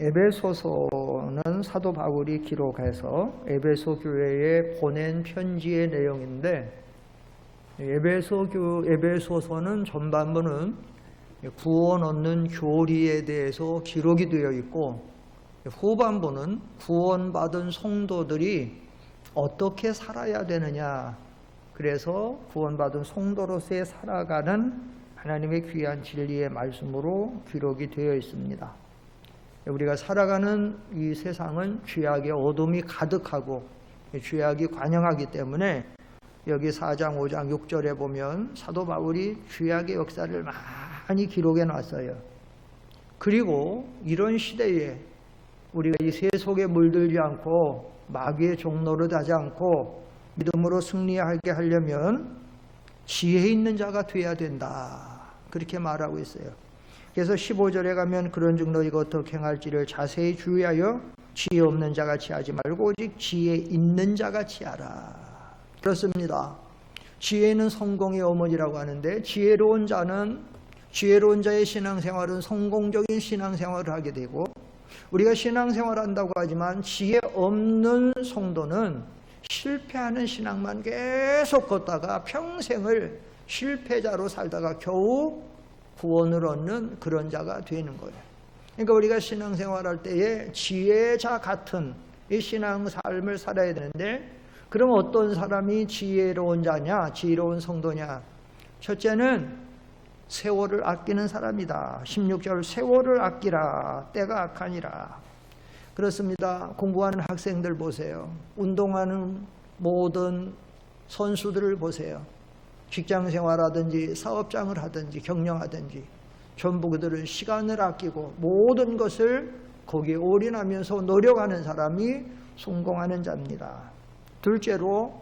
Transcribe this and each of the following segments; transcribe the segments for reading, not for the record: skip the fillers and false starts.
에베소서는 사도 바울이 기록해서 에베소 교회에 보낸 편지의 내용인데, 에베소서는 전반부는 구원 얻는 교리에 대해서 기록이 되어 있고, 후반부는 구원받은 성도들이 어떻게 살아야 되느냐, 그래서 구원받은 성도로서의 살아가는 하나님의 귀한 진리의 말씀으로 기록이 되어 있습니다. 우리가 살아가는 이 세상은 죄악의 어둠이 가득하고 죄악이 관영하기 때문에 여기 4장, 5장, 6절에 보면 사도 바울이 죄악의 역사를 많이 기록해 놨어요. 그리고 이런 시대에 우리가 이 세속에 물들지 않고 마귀의 종노릇 하지 않고 믿음으로 승리하게 하려면 지혜 있는 자가 되어야 된다, 그렇게 말하고 있어요. 그래서 15절에 가면 그런즉 너희가 어떻게 행할지를 자세히 주의하여 지혜 없는 자같이 하지 말고 오직 지혜 있는 자같이 하라. 그렇습니다. 지혜는 성공의 어머니라고 하는데, 지혜로운 자의 신앙생활은 성공적인 신앙생활을 하게 되고, 우리가 신앙생활을 한다고 하지만 지혜 없는 성도는 실패하는 신앙만 계속 걷다가 평생을 실패자로 살다가 겨우 구원을 얻는 그런 자가 되는 거예요. 그러니까 우리가 신앙생활할 때에 지혜자 같은 이 신앙 삶을 살아야 되는데, 그럼 어떤 사람이 지혜로운 자냐, 지혜로운 성도냐? 첫째는 세월을 아끼는 사람이다. 16절, 세월을 아끼라, 때가 악하니라. 그렇습니다. 공부하는 학생들 보세요. 운동하는 모든 선수들을 보세요. 직장생활하든지 사업장을 하든지 경영하든지 전부 그들은 시간을 아끼고 모든 것을 거기에 올인하면서 노력하는 사람이 성공하는 자입니다. 둘째로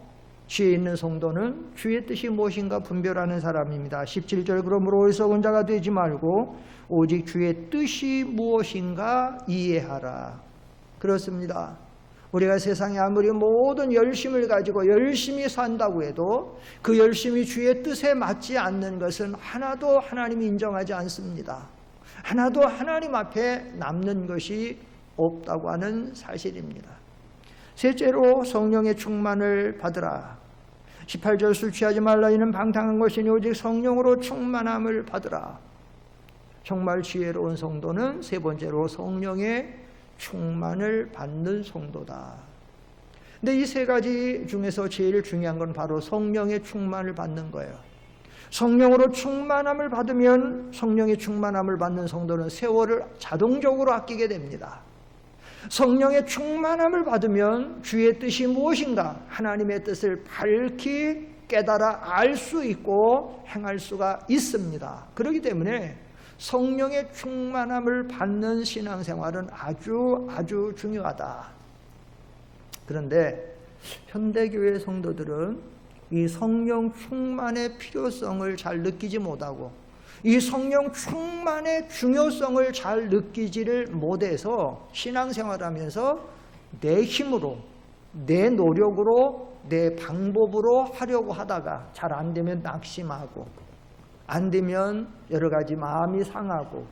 지혜 있는 성도는 주의 뜻이 무엇인가 분별하는 사람입니다. 17절, 그러므로 어리석은 자가 되지 말고 오직 주의 뜻이 무엇인가 이해하라. 그렇습니다. 우리가 세상에 아무리 모든 열심을 가지고 열심히 산다고 해도 그 열심이 주의 뜻에 맞지 않는 것은 하나도 하나님이 인정하지 않습니다. 하나도 하나님 앞에 남는 것이 없다고 하는 사실입니다. 셋째로 성령의 충만을 받으라. 18절, 술 취하지 말라. 이는 방탕한 것이니 오직 성령으로 충만함을 받으라. 정말 지혜로운 성도는 세 번째로 성령의 충만을 받는 성도다. 근데 이 세 가지 중에서 제일 중요한 건 바로 성령의 충만을 받는 거예요. 성령으로 충만함을 받으면, 성령의 충만함을 받는 성도는 세월을 자동적으로 아끼게 됩니다. 성령의 충만함을 받으면 주의 뜻이 무엇인가, 하나님의 뜻을 밝히 깨달아 알 수 있고 행할 수가 있습니다. 그렇기 때문에 성령의 충만함을 받는 신앙생활은 아주 중요하다. 그런데 현대교회 성도들은 이 성령 충만의 필요성을 잘 느끼지 못하고 이 성령 충만의 중요성을 잘 느끼지를 못해서 신앙생활하면서 내 힘으로, 내 노력으로, 내 방법으로 하려고 하다가 잘 안 되면 낙심하고, 안 되면 여러 가지 마음이 상하고,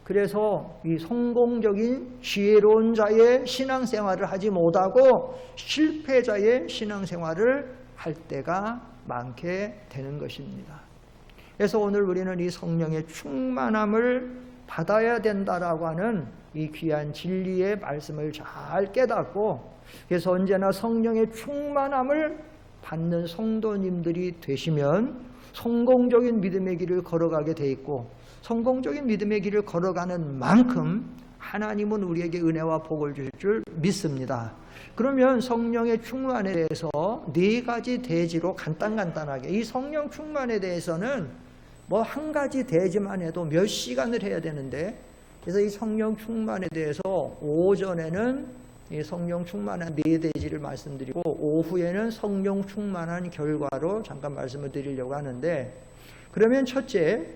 그래서 이 성공적인 지혜로운 자의 신앙생활을 하지 못하고 실패자의 신앙생활을 할 때가 많게 되는 것입니다. 그래서 오늘 우리는 이 성령의 충만함을 받아야 된다라고 하는 이 귀한 진리의 말씀을 잘 깨닫고, 그래서 언제나 성령의 충만함을 받는 성도님들이 되시면 성공적인 믿음의 길을 걸어가게 돼 있고, 성공적인 믿음의 길을 걸어가는 만큼 하나님은 우리에게 은혜와 복을 주실 줄 믿습니다. 그러면 성령의 충만에 대해서 네 가지 대지로 간단하게, 이 성령 충만에 대해서는 뭐 한 가지 대지만 해도 몇 시간을 해야 되는데, 그래서 이 성령 충만에 대해서 오전에는 이 성령 충만한 네 대지를 말씀드리고 오후에는 성령 충만한 결과로 잠깐 말씀을 드리려고 하는데, 그러면 첫째,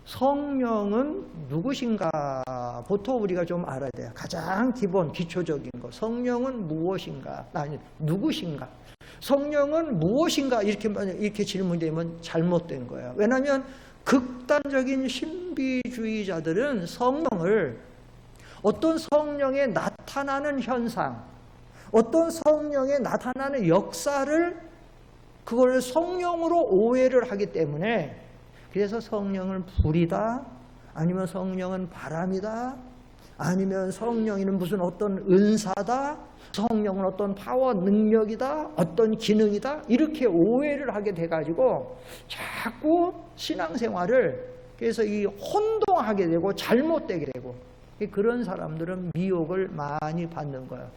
성령은 누구신가 보통 우리가 좀 알아야 돼요. 가장 기본 기초적인 거, 성령은 무엇인가, 아니 누구신가, 성령은 무엇인가, 이렇게 질문되면 잘못된 거예요. 왜냐하면 극단적인 신비주의자들은 성령을 어떤 성령의 나타나는 현상, 어떤 성령의 나타나는 역사를 그걸 성령으로 오해를 하기 때문에 그래서 성령은 불이다, 아니면 성령은 바람이다, 아니면 성령이는 무슨 어떤 은사다, 성령은 어떤 파워 능력이다, 어떤 기능이다, 이렇게 오해를 하게 돼가지고 자꾸 신앙생활을 그래서 이 혼동하게 되고 잘못되게 되고 그런 사람들은 미혹을 많이 받는 거예요.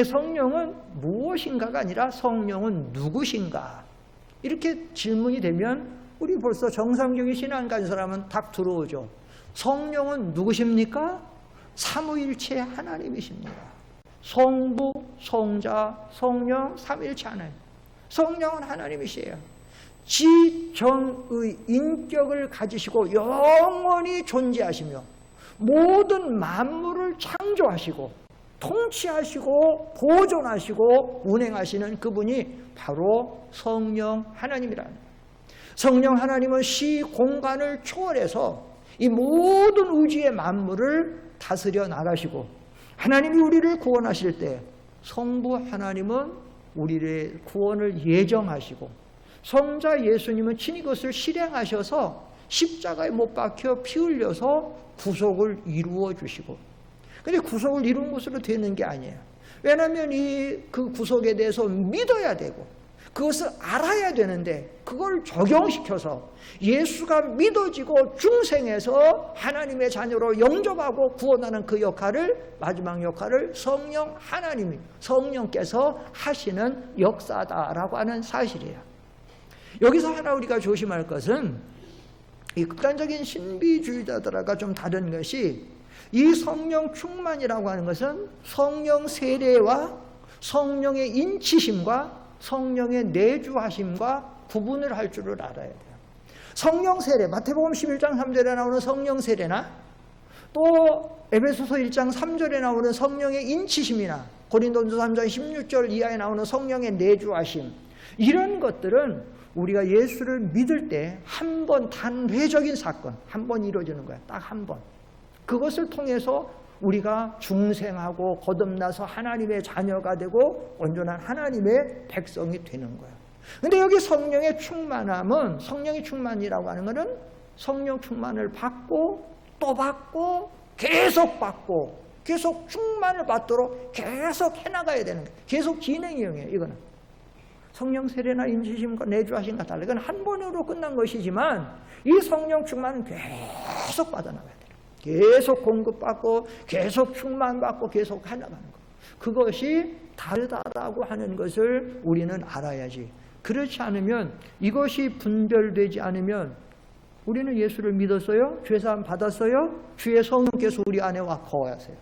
성령은 무엇인가가 아니라 성령은 누구신가? 이렇게 질문이 되면 우리 벌써 정상적인 신앙 가진 사람은 딱 들어오죠. 성령은 누구십니까? 삼위일체 하나님이십니다. 성부, 성자, 성령, 삼위일체 하나님. 성령은 하나님이시에요. 지정의 인격을 가지시고 영원히 존재하시며 모든 만물을 창조하시고 통치하시고 보존하시고 운행하시는 그분이 바로 성령 하나님이라는 거예요. 성령 하나님은 시 공간을 초월해서 이 모든 우주의 만물을 다스려 나가시고 하나님이 우리를 구원하실 때 성부 하나님은 우리의 구원을 예정하시고 성자 예수님은 친히 그것을 실행하셔서 십자가에 못 박혀 피 흘려서 구속을 이루어 주시고, 근데 구속을 이룬 것으로 되는 게 아니에요. 왜냐하면 그 구속에 대해서 믿어야 되고 그것을 알아야 되는데 그걸 적용시켜서 예수가 믿어지고 중생해서 하나님의 자녀로 영접하고 구원하는 그 역할을, 마지막 역할을 성령 하나님이, 성령께서 하시는 역사다라고 하는 사실이에요. 여기서 하나 우리가 조심할 것은 이 극단적인 신비주의자들과 좀 다른 것이 이 성령 충만이라고 하는 것은 성령 세례와 성령의 인치심과 성령의 내주하심과 구분을 할 줄을 알아야 돼요. 성령 세례, 마태복음 11장 3절에 나오는 성령 세례나 또 에베소서 1장 3절에 나오는 성령의 인치심이나 고린도전서 3장 16절 이하에 나오는 성령의 내주하심, 이런 것들은 우리가 예수를 믿을 때 한 번 단회적인 사건, 한 번 이루어지는 거야. 딱 한 번. 그것을 통해서 우리가 중생하고 거듭나서 하나님의 자녀가 되고 온전한 하나님의 백성이 되는 거예요. 근데 여기 성령의 충만함은, 성령의 충만이라고 하는 것은 성령 충만을 받고 또 받고 계속 받고 계속 충만을 받도록 계속 해나가야 되는 거예요. 계속 진행형이에요. 이거는 성령 세례나 인지심과 내주하심과 달라. 이건 한 번으로 끝난 것이지만 이 성령 충만은 계속 받아나가야 돼요. 계속 공급받고 계속 충만받고 계속 해나가는 것. 그것이 다르다라고 하는 것을 우리는 알아야지. 그렇지 않으면, 이것이 분별되지 않으면 우리는 예수를 믿었어요? 죄사함 받았어요? 주의 성령께서 우리 안에 와 거하세요.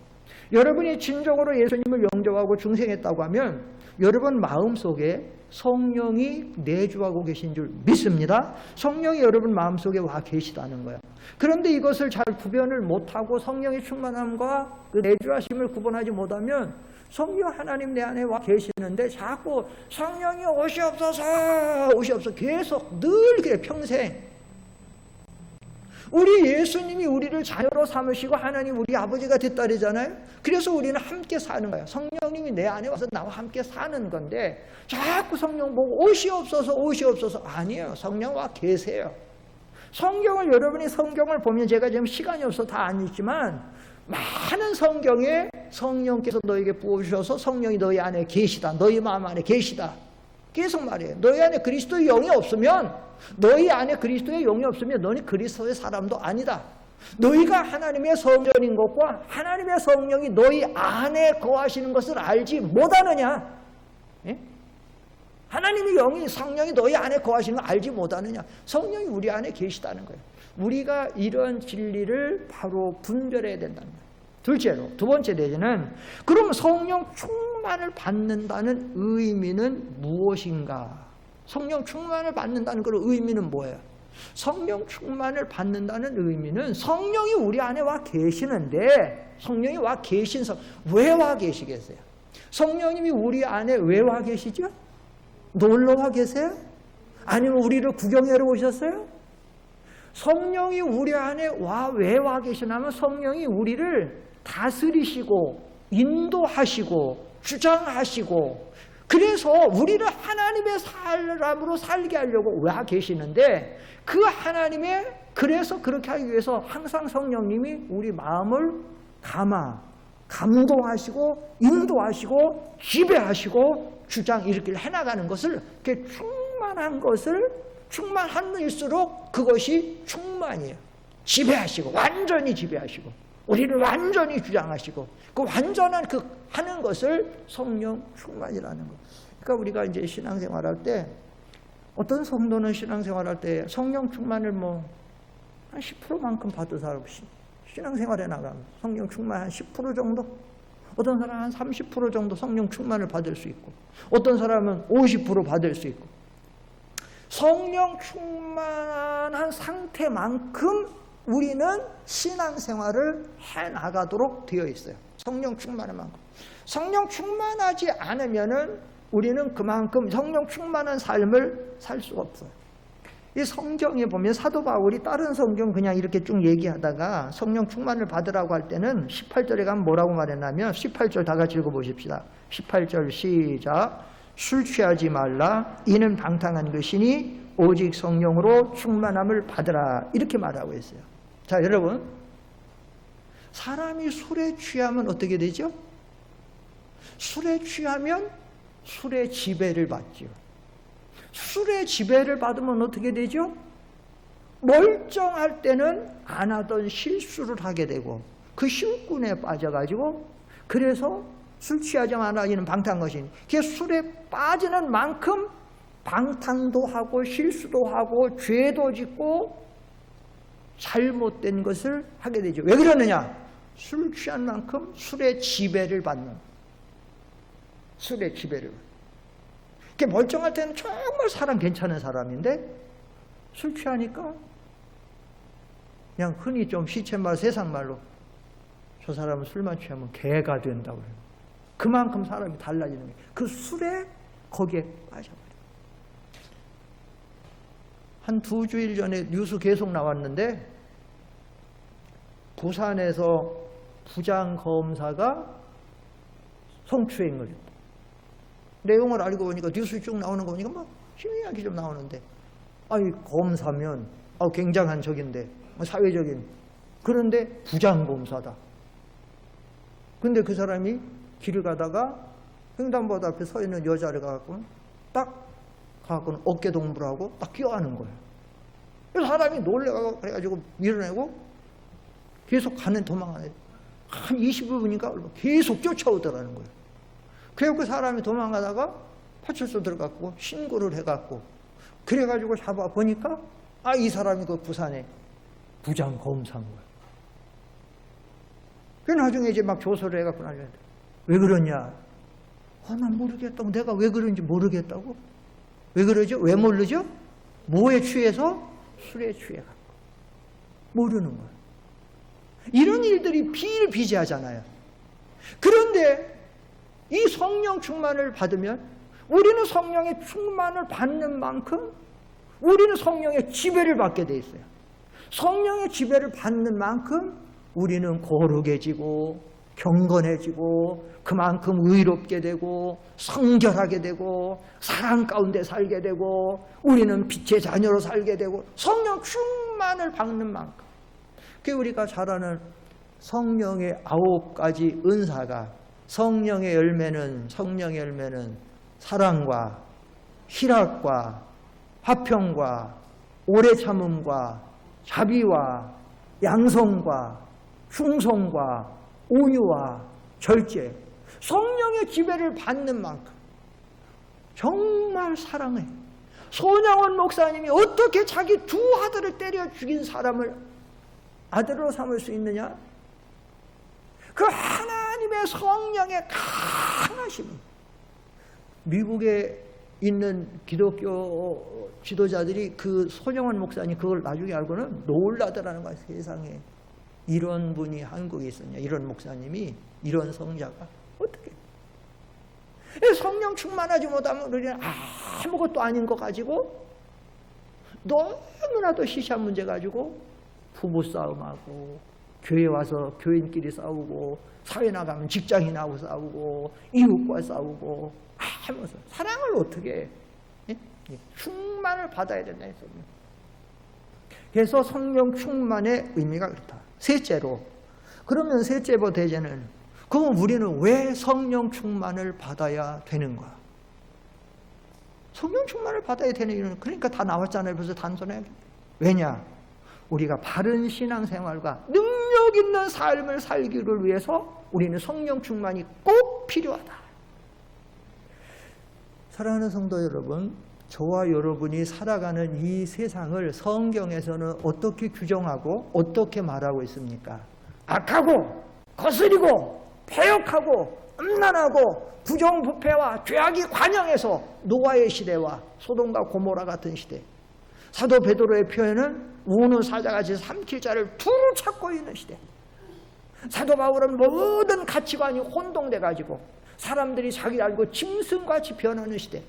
여러분이 진정으로 예수님을 영접하고 중생했다고 하면 여러분 마음속에 성령이 내주하고 계신 줄 믿습니다. 성령이 여러분 마음속에 와 계시다는 거예요. 그런데 이것을 잘 구별을 못하고 성령의 충만함과 그 내주하심을 구분하지 못하면 성령 하나님 내 안에 와 계시는데 자꾸 성령이 오시옵소서 오시옵소서 계속 늘 그래. 평생 우리 예수님이 우리를 자녀로 삼으시고 하나님 우리 아버지가 됐다잖아요. 그래서 우리는 함께 사는 거예요. 성령님이 내 안에 와서 나와 함께 사는 건데 자꾸 성령 보고 오시옵소서 오시옵소서. 아니에요. 성령 와 계세요. 성경을, 여러분이 성경을 보면, 제가 지금 시간이 없어서 다 안 읽지만 많은 성경에 성령께서 너에게 부어주셔서 성령이 너희 안에 계시다, 너희 마음 안에 계시다 계속 말해요. 너희 안에 그리스도의 영이 없으면, 너희 안에 그리스도의 영이 없으면 너는 그리스도의 사람도 아니다. 너희가 하나님의 성전인 것과 하나님의 성령이 너희 안에 거하시는 것을 알지 못하느냐? 예? 하나님의 영이, 성령이 너희 안에 거하시는 걸 알지 못하느냐? 성령이 우리 안에 계시다는 거예요. 우리가 이런 진리를 바로 분별해야 된다는 거예요. 둘째로, 두 번째 내지는, 그럼 성령 충만을 받는다는 의미는 무엇인가? 성령 충만을 받는다는 그 의미는 뭐예요? 성령 충만을 받는다는 의미는 성령이 우리 안에 와 계시는데, 성령이 와 계신 왜 와 계시겠어요? 성령님이 우리 안에 왜 와 계시죠? 놀러 와 계세요? 아니면 우리를 구경하러 오셨어요? 성령이 우리 안에 왜 와 계시냐면 성령이 우리를 다스리시고 인도하시고 주장하시고 그래서 우리를 하나님의 사람으로 살게 하려고 와 계시는데 그 하나님의 그래서 그렇게 하기 위해서 항상 성령님이 우리 마음을 감동하시고 인도하시고 지배하시고 주장 이렇게 해나가는 것을 이렇게 충만한 것을 충만함일수록 그것이 충만이에요. 지배하시고 완전히 지배하시고 우리를 완전히 주장하시고 그 완전한 그 하는 것을 성령 충만이라는 거. 그러니까 우리가 이제 신앙생활할 때 어떤 성도는 신앙생활할 때 성령 충만을 한 10%만큼 받은 사람 신앙생활에 나가면 성령 충만 한 10% 정도? 어떤 사람은 한 30% 정도 성령 충만을 받을 수 있고 어떤 사람은 50% 받을 수 있고 성령 충만한 상태만큼 우리는 신앙생활을 해나가도록 되어 있어요. 성령 충만한 만큼. 성령 충만하지 않으면은 우리는 그만큼 성령 충만한 삶을 살 수가 없어요. 이 성경에 보면 사도 바울이 다른 성경 그냥 이렇게 쭉 얘기하다가 성령 충만을 받으라고 할 때는 18절에 가면 뭐라고 말했냐면 18절 다 같이 읽어보십시다. 18절 시작. 술 취하지 말라. 이는 방탕한 것이니 오직 성령으로 충만함을 받으라. 이렇게 말하고 있어요. 자, 여러분. 사람이 술에 취하면 어떻게 되죠? 술에 취하면 술의 지배를 받죠. 술의 지배를 받으면 어떻게 되죠? 멀쩡할 때는 안 하던 실수를 하게 되고 그 실군에 빠져가지고 그래서 술 취하지 말라 이는 방탕한 것이니 그 술에 빠지는 만큼 방탕도 하고 실수도 하고 죄도 짓고 잘못된 것을 하게 되죠. 왜 그러느냐? 술 취한 만큼 술의 지배를 받는 술의 지배를 받는 멀쩡할 때는 정말 사람 괜찮은 사람인데 술 취하니까 그냥 흔히 좀 시쳇말 세상말로 저 사람은 술만 취하면 개가 된다고 해요. 그만큼 사람이 달라지는 거예요. 그 술에 거기에 빠져버려요. 한 2주일 전에 뉴스 계속 나왔는데 부산에서 부장검사가 성추행을 했다. 내용을 알고 보니까 뉴스 쭉 나오는 거 보니까 희미하게 좀 나오는데 검사면 굉장한 적인데 사회적인 그런데 부장검사다. 근데 그 사람이 길을 가다가 횡단보도 앞에 서 있는 여자를 가갖고는 딱 가갖고는 어깨 동무를 하고 딱 끼어가는 거예요. 그래서 사람이 놀래가지고 그래가지고 밀어내고 계속 도망가네. 한 20분이니까 계속 쫓아오더라는 거예요. 그래서 그 사람이 도망가다가 파출소 들어갔고 신고를 해갖고 그래가지고 잡아보니까 이 사람이 그 부산에 부장검사인 거예요. 그 나중에 이제 막 조사를 해갖고 나중에 왜 그러냐? 난 모르겠다고. 내가 왜 그런지 모르겠다고. 왜 그러죠? 왜 모르죠? 뭐에 취해서? 술에 취해갖고. 모르는 거예요. 이런 일들이 비일비재하잖아요. 그런데 이 성령 충만을 받으면 우리는 성령의 충만을 받는 만큼 우리는 성령의 지배를 받게 돼 있어요. 성령의 지배를 받는 만큼 우리는 거룩해지고 경건해지고 그만큼 의롭게 되고 성결하게 되고 사랑 가운데 살게 되고 우리는 빛의 자녀로 살게 되고 성령 충만을 받는 만큼 그 우리가 잘 아는 성령의 9가지 은사가 성령의 열매는 사랑과 희락과 화평과 오래 참음과 자비와 양성과 충성과 온유와 절제 성령의 지배를 받는 만큼 정말 사랑해. 손양원 목사님이 어떻게 자기 두 아들을 때려 죽인 사람을 아들로 삼을 수 있느냐? 그 하나님의 성령의 강하심. 미국에 있는 기독교 지도자들이 그 손영원 목사님 그걸 나중에 알고는 놀라더라는 거야. 세상에 이런 분이 한국에 있었냐, 이런 목사님이, 이런 성자가 어떻게 성령 충만하지 못하면 우리는 아무것도 아닌 거 가지고 너무나도 시시한 문제 가지고 부부싸움하고 교회 와서 교인끼리 싸우고 사회 나가면 직장인하고 싸우고 이웃과 싸우고 하면서 사랑을 어떻게 해? 충만을 받아야 된다 했어요. 그래서 성령 충만의 의미가 그렇다. 셋째로, 그러면 셋째부 대제는 그럼 우리는 왜 성령 충만을 받아야 되는가? 성령 충만을 받아야 되는 이유는 그러니까 다 나왔잖아요. 벌써 단순하게. 왜냐? 우리가 바른 신앙생활과 능력 있는 삶을 살기를 위해서 우리는 성령 충만이 꼭 필요하다. 사랑하는 성도 여러분, 저와 여러분이 살아가는 이 세상을 성경에서는 어떻게 규정하고 어떻게 말하고 있습니까? 악하고 거스리고 패역하고 음란하고 부정부패와 죄악이 관영해서 노아의 시대와 소돔과 고모라 같은 시대, 사도 베드로의 표현은 우는 사자같이 삼킬 자를 두루 찾고 있는 시대, 사도 바울은 모든 가치관이 혼동돼 가지고 사람들이 자기를 알고 짐승같이 변하는 시대,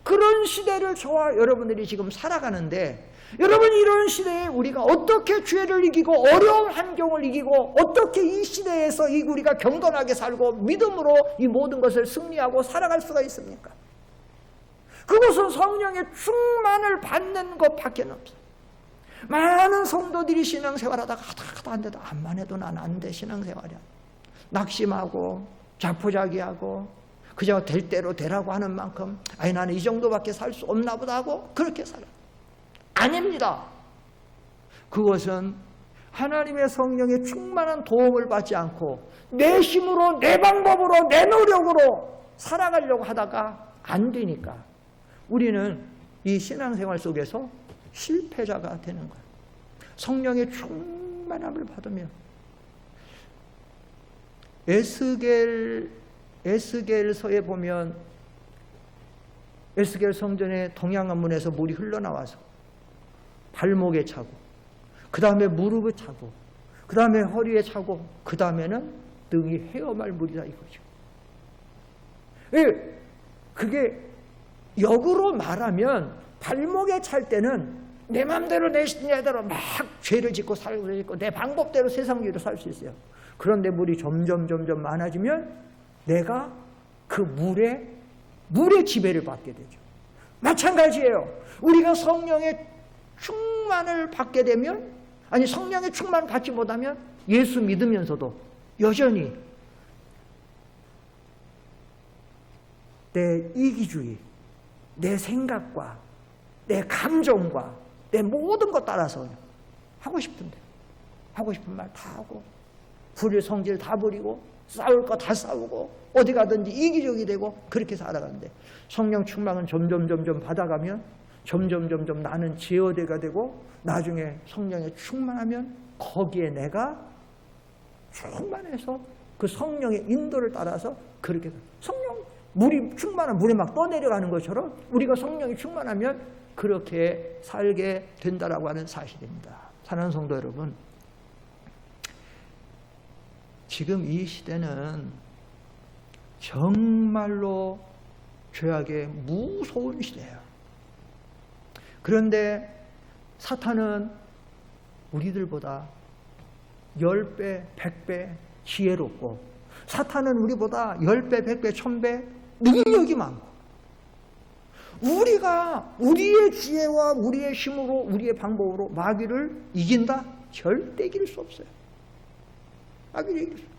그런 시대를 저와 여러분들이 지금 살아가는데, 여러분 이런 시대에 우리가 어떻게 죄를 이기고 어려운 환경을 이기고 어떻게 이 시대에서 우리가 경건하게 살고 믿음으로 이 모든 것을 승리하고 살아갈 수가 있습니까? 그것은 성령의 충만을 받는 것밖에 없어요. 많은 성도들이 신앙생활하다가 하다 안 돼도 암만 해도 난 안 돼, 신앙생활이야. 낙심하고 자포자기하고 그저 될 대로 되라고 하는 만큼 아니 나는 이 정도밖에 살 수 없나 보다 하고 그렇게 살아. 아닙니다. 그것은 하나님의 성령의 충만한 도움을 받지 않고 내 힘으로 내 방법으로 내 노력으로 살아가려고 하다가 안 되니까 우리는 이 신앙생활 속에서 실패자가 되는 거예요. 성령의 충만함을 받으면 에스겔서에 보면 에스겔 성전의 동양안문에서 물이 흘러나와서 발목에 차고 그 다음에 무릎에 차고 그 다음에 허리에 차고 그 다음에는 등이 헤어말 물이다 이거죠. 그게 역으로 말하면 발목에 찰 때는 내 마음대로 내 신뢰대로 막 죄를 짓고 살고 있고 내 방법대로 세상으로 살 수 있어요. 그런데 물이 점점 많아지면 내가 그 물의 지배를 받게 되죠. 마찬가지예요. 우리가 성령의 충만을 받게 되면, 아니 성령의 충만을 받지 못하면 예수 믿으면서도 여전히 내 이기주의, 내 생각과 내 감정과 내 모든 것 따라서 하고 싶은데 하고 싶은 말 다 하고 부릴 성질 다 부리고 싸울 거 다 싸우고 어디 가든지 이기적이 되고 그렇게 살아가는데, 성령 충만은 점점 받아가면 점점 나는 제어대가 되고 나중에 성령에 충만하면 거기에 내가 충만해서 그 성령의 인도를 따라서 그렇게 성령 물이 충만한 물이 막 떠내려가는 것처럼 우리가 성령이 충만하면 그렇게 살게 된다라고 하는 사실입니다. 사랑하는 성도 여러분, 지금 이 시대는 정말로 죄악의 무서운 시대예요. 그런데 사탄은 우리들보다 10배, 100배 지혜롭고 사탄은 우리보다 10배, 100배, 1000배 능력이 많고 우리가 우리의 지혜와 우리의 힘으로 우리의 방법으로 마귀를 이긴다? 절대 이길 수 없어요. 마귀를 이길 수 없어요.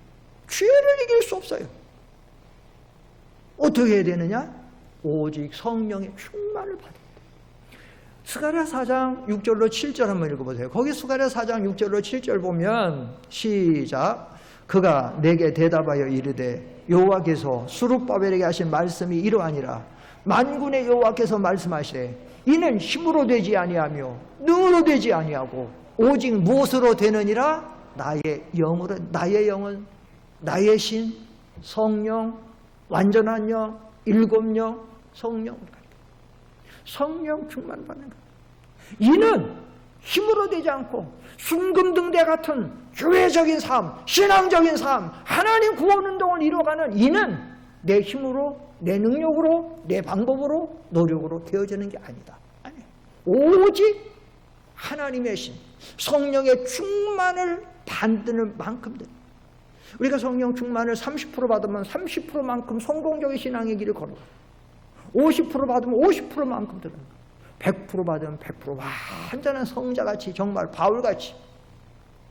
죄를 이길 수 없어요. 어떻게 해야 되느냐? 오직 성령의 충만을 받아야 돼요. 스가랴 4장 6절로 7절 한번 읽어보세요. 거기 스가랴 4장 6절로 7절 보면 시작. 그가 내게 대답하여 이르되 여호와께서 스룹바벨에게 하신 말씀이 이러하니라. 만군의 여호와께서 말씀하시되 이는 힘으로 되지 아니하며 능으로 되지 아니하고 오직 무엇으로 되느니라? 나의 영으로. 나의 영은 나의 신, 성령, 완전한 영, 일곱 영, 성령. 성령 충만 받는 것. 이는 힘으로 되지 않고 순금등대 같은 교회적인 삶, 신앙적인 삶, 하나님 구원운동을 이루어가는 이는 내 힘으로, 내 능력으로, 내 방법으로, 노력으로 되어지는 게 아니다. 아니에요. 오직 하나님의 신, 성령의 충만을 받는 만큼 됩니다. 우리가 성령 충만을 30% 받으면 30%만큼 성공적인 신앙의 길을 걸어가. 50% 받으면 50%만큼 들어가. 100% 받으면 100% 완전한 성자같이, 정말 바울같이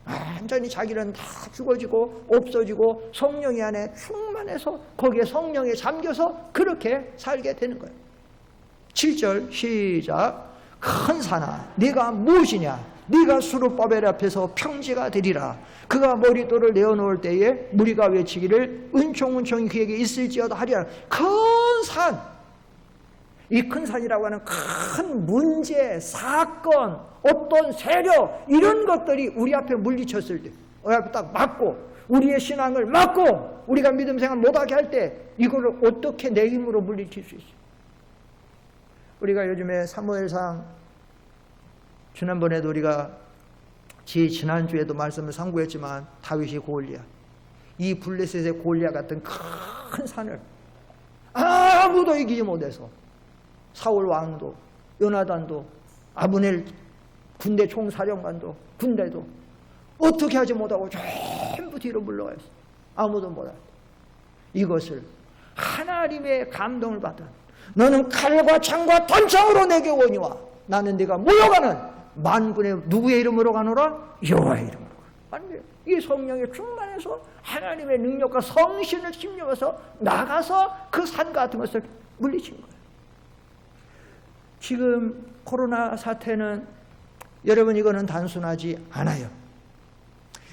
완전히 자기는 다 죽어지고 없어지고 성령이 안에 충만해서 거기에 성령에 잠겨서 그렇게 살게 되는 거예요. 7절 시작. 큰 산아 네가 무엇이냐, 네가 수르바벨 앞에서 평지가 되리라. 그가 머릿돌을 내어놓을 때에 무리가 외치기를 은총은총이 그에게 있을지어다 하리라. 큰 산, 이 큰 산이라고 하는 큰 문제, 사건, 어떤 세력, 이런 것들이 우리 앞에 물리쳤을 때, 우리 앞에 딱 막고 우리의 신앙을 막고 우리가 믿음 생활 못하게 할 때 이거를 어떻게 내 힘으로 물리칠 수 있어요? 우리가 요즘에 사무엘상, 지난번에도 우리가 지난주에도 말씀을 상고했지만 다윗이 골리앗, 이 블레셋의 골리앗 같은 큰 산을 아무도 이기지 못해서 사울 왕도, 요나단도, 아브넬 군대 총사령관도, 군대도 어떻게 하지 못하고 전부 뒤로 물러가 있어. 아무도 못하고. 이것을 하나님의 감동을 받은, 너는 칼과 창과 단창으로 내게 오니와 나는 네가 모여가는 만군의 누구의 이름으로 가노라? 여호와의 이름으로 가노라. 이 성령의 충만해서 하나님의 능력과 성신을 침략해서 나가서 그 산 같은 것을 물리친 거예요. 지금 코로나 사태는 여러분, 이거는 단순하지 않아요.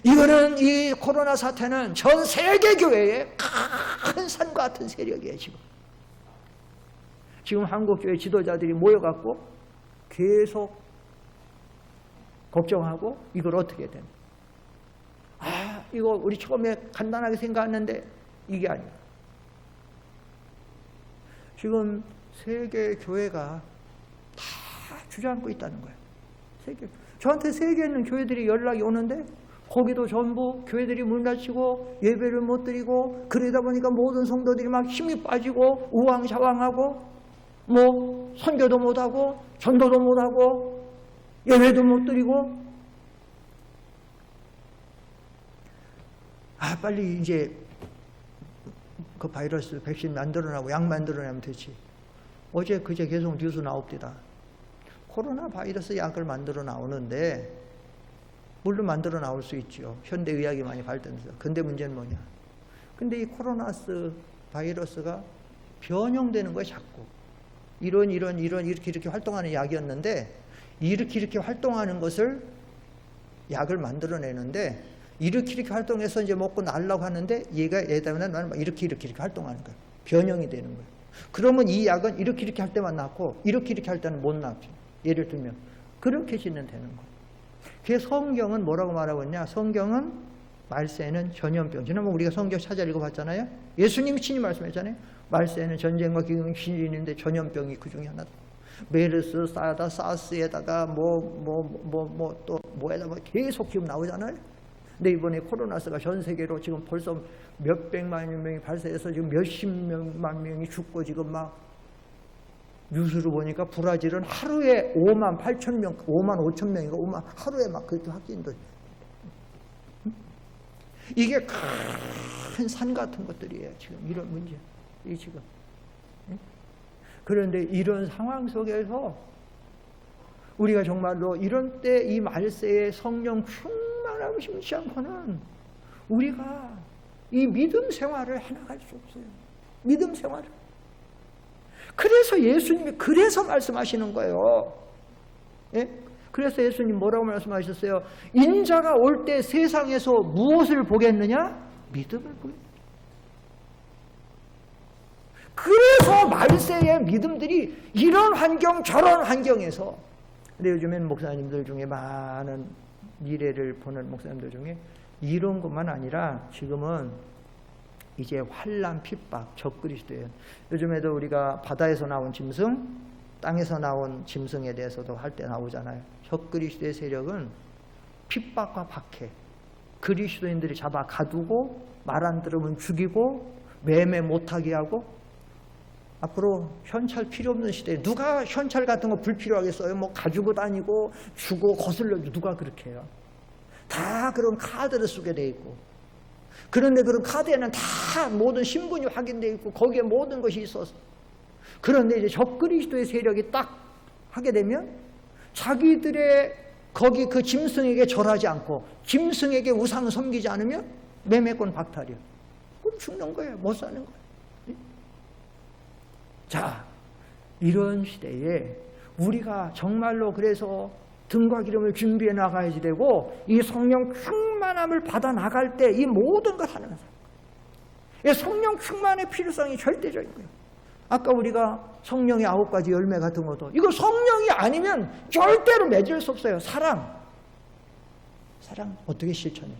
이거는, 이 코로나 사태는 전 세계 교회의 큰 산 같은 세력이에요. 지금 한국교회 지도자들이 모여갖고 계속 걱정하고 이걸 어떻게 되나. 이거 우리 처음에 간단하게 생각했는데 이게 아니야. 지금 세계 교회가 다 주저앉고 있다는 거예요. 저한테 세계에 있는 교회들이 연락이 오는데 거기도 전부 교회들이 문 닫히고 예배를 못 드리고, 그러다 보니까 모든 성도들이 막 힘이 빠지고 우왕좌왕하고 뭐 선교도 못하고 전도도 못하고 예배도 못 드리고. 빨리 이제 그 바이러스 백신 만들어내고 약 만들어내면 되지. 어제 그제 계속 뉴스 나옵니다. 코로나 바이러스 약을 만들어 나오는데, 물론 만들어 나올 수 있죠. 현대의학이 많이 발전해서. 근데 문제는 뭐냐. 근데 이 코로나 바이러스가 변형되는 거예요, 자꾸. 이렇게 활동하는 약이었는데, 이렇게 활동하는 것을 약을 만들어내는데, 이렇게 활동해서 이제 먹고 날라고 하는데, 얘다면 이렇게 활동하는 거예요. 변형이 되는 거예요. 그러면 이 약은 이렇게 할 때만 낫고, 이렇게 할 때는 못 낫죠. 예를 들면. 그렇게 진행되는 거예요. 그래서 성경은 뭐라고 말하고 있냐. 성경은 말세는 전염병. 지난번 우리가 성경 찾아 읽어봤잖아요. 예수님이 친히 말씀했잖아요. 말세는 전쟁과 기근이 있는데 전염병이 그 중에 하나다. 메르스, 사스에다가 또 뭐에다가 계속 지금 나오잖아요. 근데 이번에 코로나스가 전 세계로 지금 벌써 몇백만 명이 발생해서 지금 몇십만 명이 죽고, 지금 막 뉴스로 보니까 브라질은 하루에 5만 8천 명, 5만 5천 명인가 5만 하루에 막 그렇게 확진도. 이게 큰 산 같은 것들이에요. 지금 이런 문제. 이 지금. 그런데 이런 상황 속에서 우리가 정말로 이런 때 이 말세의 성령 충만함 심지 않고는 우리가 이 믿음 생활을 해나갈 수 없어요. 믿음 생활을. 그래서 예수님이 그래서 말씀하시는 거예요. 예? 그래서 예수님 뭐라고 말씀하셨어요? 인자가 올 때 세상에서 무엇을 보겠느냐? 믿음을 보겠느냐. 그래서 말세의 믿음들이 이런 환경 저런 환경에서, 근데 요즘엔 목사님들 중에 많은 미래를 보는 목사님들 중에 이런 것만 아니라 지금은 이제 환난, 핍박, 적그리스도예요. 요즘에도 우리가 바다에서 나온 짐승, 땅에서 나온 짐승에 대해서도 할 때 나오잖아요. 적그리스도의 세력은 핍박과 박해, 그리스도인들이 잡아 가두고 말 안 들으면 죽이고 매매 못하게 하고, 앞으로 현찰 필요 없는 시대에 누가 현찰 같은 거 불필요하겠어요? 뭐 가지고 다니고 주고 거슬려도 누가 그렇게 해요? 다 그런 카드를 쓰게 돼 있고, 그런데 그런 카드에는 다 모든 신분이 확인돼 있고 거기에 모든 것이 있어서, 그런데 이제 적그리스도의 세력이 딱 하게 되면 자기들의 거기 그 짐승에게 절하지 않고 짐승에게 우상을 섬기지 않으면 매매권 박탈이야. 그럼 죽는 거예요. 못 사는 거예요. 자, 이런 시대에 우리가 정말로 그래서 등과 기름을 준비해 나가야지 되고, 이 성령 충만함을 받아 나갈 때 이 모든 걸 하는 사람. 성령 충만의 필요성이 절대적인 거예요. 아까 우리가 성령의 9가지 열매 같은 것도, 이거 성령이 아니면 절대로 맺을 수 없어요. 사랑 어떻게 실천해?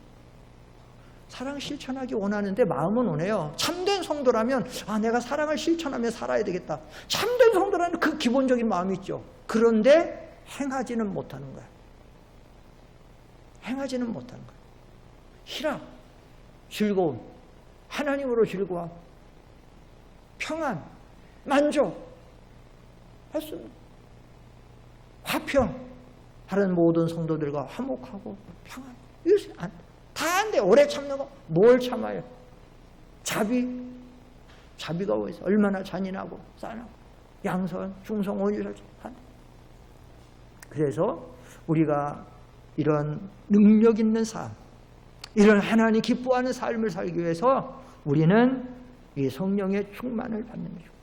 사랑 실천하기 원하는데 마음은 오네요. 참된 성도라면 내가 사랑을 실천하며 살아야 되겠다. 참된 성도라면 그 기본적인 마음이 있죠. 그런데 행하지는 못하는 거야. 행하지는 못하는 거야. 희락, 즐거움, 하나님으로 즐거움, 평안, 만족, 할 수 있는 화평, 다른 모든 성도들과 화목하고 평안. 이것이 다 안 돼. 오래 참는 거 뭘 참아요? 자비가 어디서 얼마나 잔인하고 싸나고, 양선, 중성, 온유를 한. 그래서 우리가 이런 능력 있는 삶, 이런 하나님 기뻐하는 삶을 살기 위해서 우리는 이 성령의 충만을 받는 게 좋고,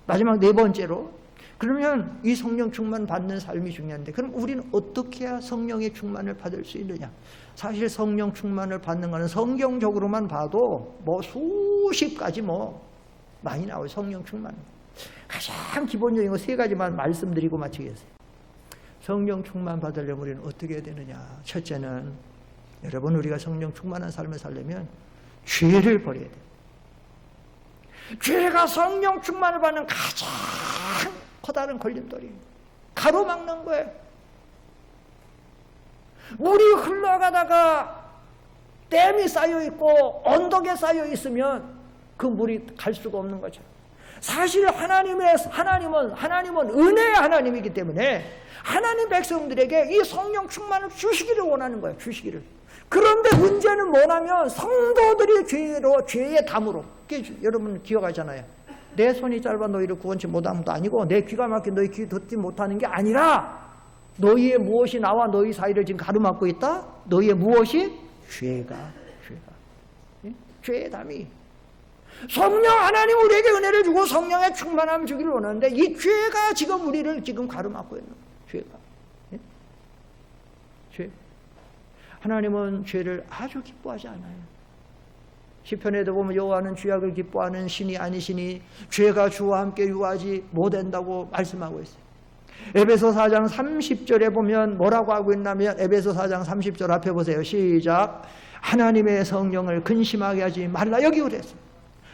마지막 네 번째로, 그러면 이 성령 충만 받는 삶이 중요한데, 그럼 우리는 어떻게 해야 성령의 충만을 받을 수 있느냐? 사실 성령 충만을 받는 것은 성경적으로만 봐도 뭐 수십 가지 많이 나와요. 성령 충만. 가장 기본적인 거 세 가지만 말씀드리고 마치겠어요. 성령 충만 받으려면 우리는 어떻게 해야 되느냐? 첫째는, 여러분, 우리가 성령 충만한 삶을 살려면 죄를 버려야 돼요. 죄가 성령 충만을 받는 가장 커다란 걸림돌이에요. 가로막는 거예요. 물이 흘러가다가 댐이 쌓여있고 언덕에 쌓여있으면 그 물이 갈 수가 없는 거죠. 사실 하나님은 은혜의 하나님이기 때문에 하나님 백성들에게 이 성령 충만을 주시기를 원하는 거예요. 주시기를. 그런데 문제는 뭐냐면 성도들이 죄의 담으로, 여러분 기억하잖아요. 내 손이 짧아 너희를 구원치 못함도 아니고 내 귀가 막혀 너희 귀 듣지 못하는 게 아니라, 너희의 무엇이 나와 너희 사이를 지금 가로막고 있다? 너희의 무엇이? 죄가. 죄의 담이. 성령 하나님 우리에게 은혜를 주고 성령의 충만함을 주기를 원하는데, 이 죄가 지금 우리를 지금 가로막고 있는 거예요. 죄. 하나님은 죄를 아주 기뻐하지 않아요. 시편에도 보면 여호와는 죄악을 기뻐하는 신이 아니시니 죄가 주와 함께 유하지 못한다고 말씀하고 있어요. 에베소 4장 30절에 보면 뭐라고 하고 있냐면, 에베소 4장 30절 앞에 보세요. 시작. 하나님의 성령을 근심하게 하지 말라. 여기 그랬어요.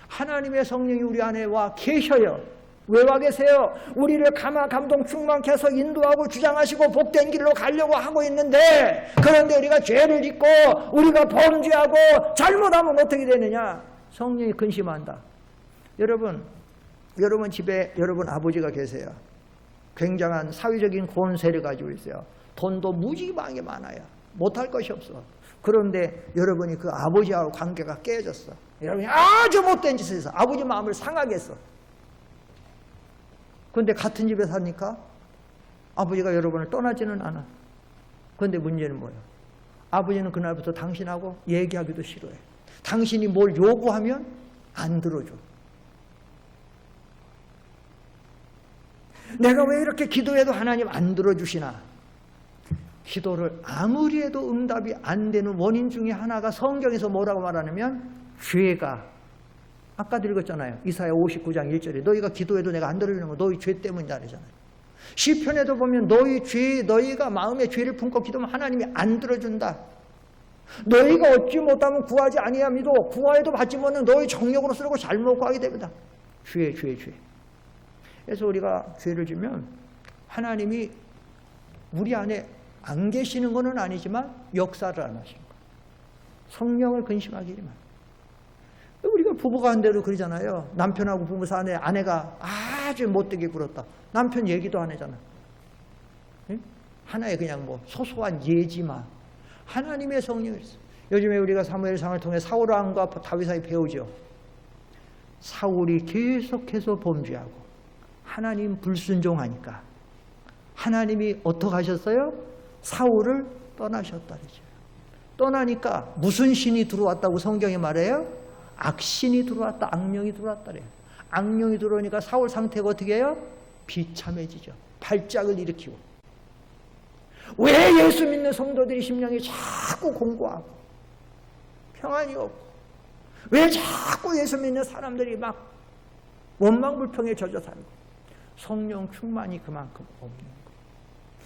하나님의 성령이 우리 안에 와 계셔요. 왜 와 계세요? 우리를 감동 충만케 해서 인도하고 주장하시고 복된 길로 가려고 하고 있는데, 그런데 우리가 죄를 짓고 우리가 범죄하고 잘못하면 어떻게 되느냐? 성령이 근심한다. 여러분 집에 여러분 아버지가 계세요. 굉장한 사회적인 권세를 가지고 있어요. 돈도 무지하게 많아요. 못할 것이 없어. 그런데 여러분이 그 아버지하고 관계가 깨졌어. 여러분이 아주 못된 짓을 해서 아버지 마음을 상하게 했어. 그런데 같은 집에 사니까 아버지가 여러분을 떠나지는 않아. 그런데 문제는 뭐예요? 아버지는 그날부터 당신하고 얘기하기도 싫어해. 당신이 뭘 요구하면 안 들어줘. 내가 왜 이렇게 기도해도 하나님 안 들어주시나? 기도를 아무리 해도 응답이 안 되는 원인 중에 하나가 성경에서 뭐라고 말하냐면 죄가, 아까 읽었잖아요. 이사야 59장 1절에 너희가 기도해도 내가 안 들어주는 건 너희 죄 때문이다 그러잖아요. 시편에도 보면 너희가 마음에 죄를 품고 기도하면 하나님이 안 들어준다. 너희가 얻지 못하면 구하지 아니함이도 구하여도 받지 못하는 너희 정력으로 쓰려고 잘못 구하게 됩니다. 죄. 그래서 우리가 죄를 지면 하나님이 우리 안에 안 계시는 것은 아니지만 역사를 안 하시는 거예요. 성령을 근심하기만. 우리가 부부간대로 그러잖아요. 남편하고 부부 사는데 아내가 아주 못되게 굴었다. 남편 얘기도 안 하잖아. 예? 하나의 그냥 뭐 소소한 예지만 하나님의 성령이 있어. 요즘에 우리가 사무엘상을 통해 사울왕과 다윗왕이 배우죠. 사울이 계속해서 범죄하고 하나님 불순종하니까 하나님이 어떻게 하셨어요? 사울을 떠나셨다 그러죠. 떠나니까 무슨 신이 들어왔다고 성경이 말해요? 악신이 들어왔다, 악령이 들어왔다 그래요. 악령이 들어오니까 사울 상태가 어떻게 해요? 비참해지죠. 발작을 일으키고. 왜 예수 믿는 성도들이 심령이 자꾸 공고하고 평안이 없고 왜 자꾸 예수 믿는 사람들이 막 원망불평에 젖어 살고 성령 충만이 그만큼 없는 거예요.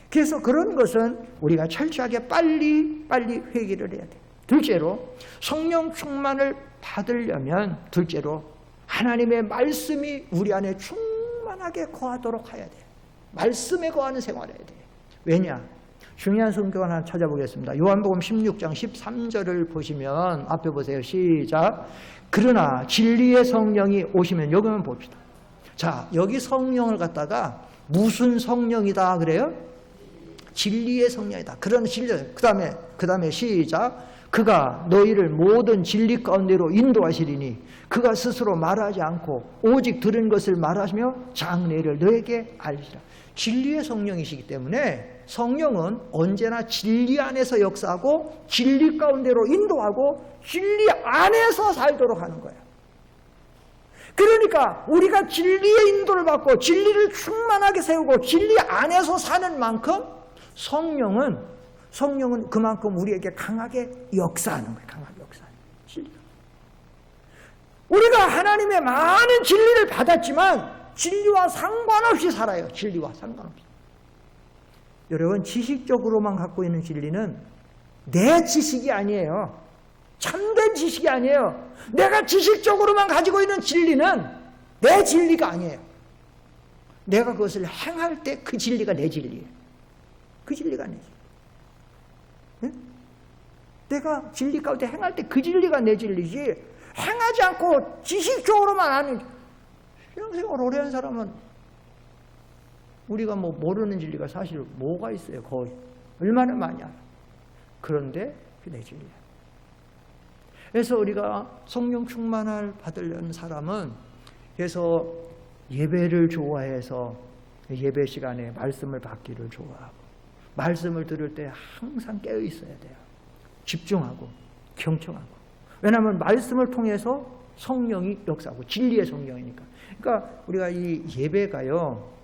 그래서 그런 것은 우리가 철저하게 빨리 회개를 해야 돼요. 둘째로 성령 충만을 받으려면 둘째로 하나님의 말씀이 우리 안에 충만하게 거하도록 해야 돼요. 말씀에 거하는 생활을 해야 돼요. 왜냐? 중요한 성경 하나 찾아보겠습니다. 요한복음 16장 13절을 보시면 앞에 보세요. 시작. 그러나 진리의 성령이 오시면 여기만 봅시다. 자, 여기 성령을 갖다가 무슨 성령이다 그래요? 진리의 성령이다. 그런 진리. 그 다음에 시작. 그가 너희를 모든 진리 가운데로 인도하시리니 그가 스스로 말하지 않고 오직 들은 것을 말하시며 장래를 너에게 알리시라. 진리의 성령이시기 때문에 성령은 언제나 진리 안에서 역사하고 진리 가운데로 인도하고 진리 안에서 살도록 하는 거예요. 그러니까 우리가 진리의 인도를 받고 진리를 충만하게 세우고 진리 안에서 사는 만큼 성령은 그만큼 우리에게 강하게 역사하는 거예요. 강하게 역사하는 거예요. 우리가 하나님의 많은 진리를 받았지만 진리와 상관없이 살아요. 진리와 상관없이. 여러분, 지식적으로만 갖고 있는 진리는 내 지식이 아니에요. 참된 지식이 아니에요. 내가 지식적으로만 가지고 있는 진리는 내 진리가 아니에요. 내가 그것을 행할 때 그 진리가 내 진리예요. 그 진리가 내 진리. 네? 내가 진리 가운데 행할 때 그 진리가 내 진리지 행하지 않고 지식적으로만 아는 신앙생활 오래 한 사람은 우리가 뭐 모르는 진리가 사실 뭐가 있어요? 거의 얼마나 많이 알아. 그런데 그게 내 진리야. 그래서 우리가 성령 충만을 받으려는 사람은 그래서 예배를 좋아해서 예배 시간에 말씀을 받기를 좋아하고 말씀을 들을 때 항상 깨어 있어야 돼요. 집중하고 경청하고. 왜냐하면 말씀을 통해서 성령이 역사하고 진리의 성령이니까. 그러니까 우리가 이 예배가요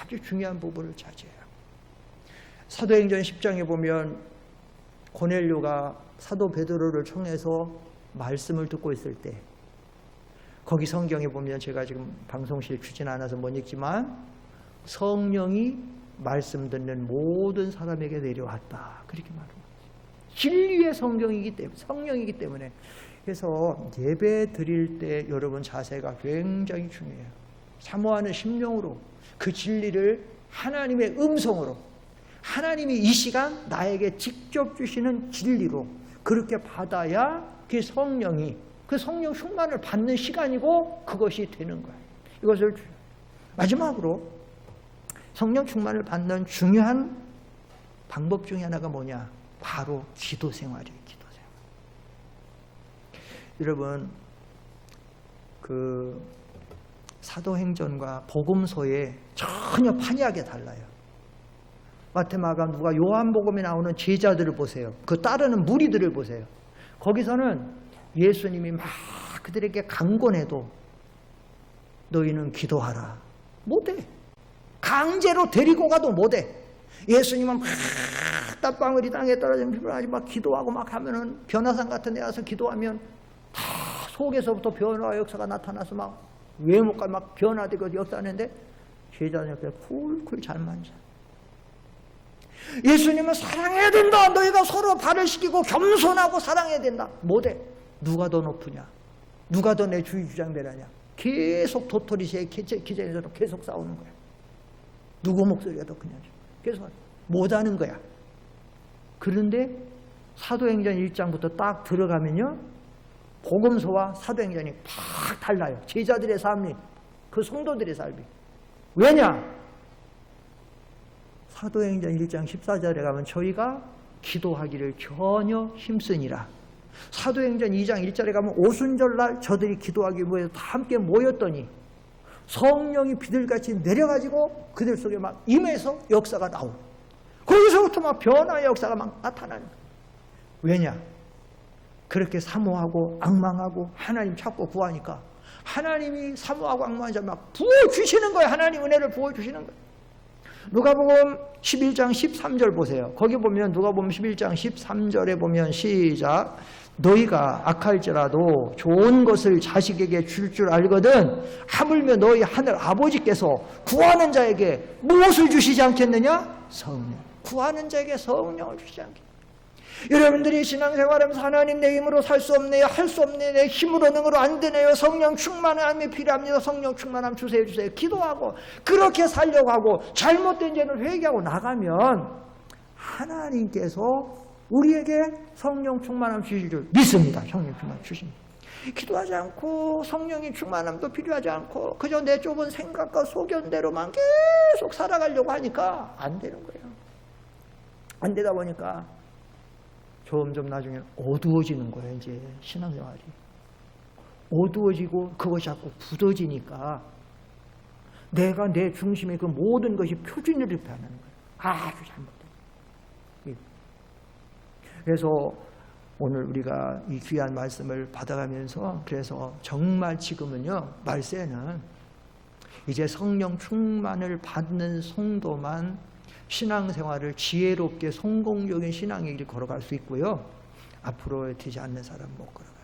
아주 중요한 부분을 차지해요. 사도행전 10장에 보면 고넬료가 사도 베드로를 통해서 말씀을 듣고 있을 때 거기 성경에 보면 제가 지금 방송실 주진 않아서 못 읽지만 성령이 말씀 듣는 모든 사람에게 내려왔다. 그렇게 말합니다. 진리의 성령이기 때문에 그래서 예배 드릴 때 여러분 자세가 굉장히 중요해요. 사모하는 심령으로 그 진리를 하나님의 음성으로 하나님이 이 시간 나에게 직접 주시는 진리로 그렇게 받아야 그 성령이 그 성령 충만을 받는 시간이고 그것이 되는 거예요. 이것을 마지막으로 성령 충만을 받는 중요한 방법 중에 하나가 뭐냐? 바로 기도 생활이에요. 기도 생활. 여러분 그 사도행전과 복음서에 전혀 판이하게 달라요. 마태마가 누가 요한복음에 나오는 제자들을 보세요. 그 따르는 무리들을 보세요. 거기서는 예수님이 막 그들에게 강권해도 너희는 기도하라. 못해. 강제로 데리고 가도 못해. 예수님은 막 땀방울이 땅에 떨어지면 피곤하지 막 기도하고 막 하면은 변화산 같은 데 와서 기도하면 다 속에서부터 변화 역사가 나타나서 막 외모가 막 변화되고 역사하는데 제자들 옆에 쿨쿨 잘 만져. 예수님은 사랑해야 된다. 너희가 서로 발을 시키고 겸손하고 사랑해야 된다. 못해. 누가 더 높으냐? 누가 더 내 주의 주장되느냐? 계속 도토리시의 기자에서도 계속 싸우는 거야. 누구 목소리가 더 크냐? 계속 못하는 거야. 그런데 사도행전 1장부터 딱 들어가면요 복음서와 사도행전이 팍 달라요. 제자들의 삶이, 그 성도들의 삶이. 왜냐? 사도행전 1장 14절에 가면 저희가 기도하기를 전혀 힘쓰니라. 사도행전 2장 1절에 가면 오순절날 저들이 기도하기 위해서 다 함께 모였더니 성령이 비둘기같이 내려가지고 그들 속에 막 임해서 역사가 나오고, 거기서부터 막 변화의 역사가 막 나타나는 거예요. 왜냐? 그렇게 사모하고 악망하고 하나님 찾고 구하니까 하나님이 사모하고 악망하는 자 막 부어주시는 거예요. 하나님 은혜를 부어주시는 거예요. 누가복음 11장 13절 보세요. 거기 보면 누가복음 11장 13절에 보면 시작. 너희가 악할지라도 좋은 것을 자식에게 줄 알거든 하물며 너희 하늘 아버지께서 구하는 자에게 무엇을 주시지 않겠느냐? 성령. 구하는 자에게 성령을 주시지 않겠느냐? 여러분들이 신앙생활하면서 하나님 내 힘으로 살 수 없네요, 할 수 없네요, 내 힘으로 능으로 안 되네요, 성령 충만함이 필요합니다, 성령 충만함 주세요 기도하고 그렇게 살려고 하고 잘못된 죄는 회개하고 나가면 하나님께서 우리에게 성령 충만함 주실 줄 믿습니다. 성령 충만함 주십니다. 기도하지 않고 성령의 충만함도 필요하지 않고 그저 내 좁은 생각과 소견대로만 계속 살아가려고 하니까 안 되는 거예요. 안 되다 보니까 점점 나중에 어두워지는 거예요. 이제 신앙생활이 어두워지고 그것이 자꾸 굳어지니까 내가 내 중심의 그 모든 것이 표준을 입하는 거예요. 아주 잘못된. 그래서 오늘 우리가 이 귀한 말씀을 받아가면서 그래서 정말 지금은요, 말세는 이제 성령 충만을 받는 성도만 신앙생활을 지혜롭게 성공적인 신앙의 길을 걸어갈 수 있고요. 앞으로 되지 않는 사람은 못 걸어가요.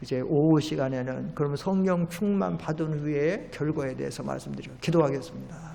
이제 오후 시간에는 그러면 성령 충만 받은 후에 결과에 대해서 말씀드리고 기도하겠습니다.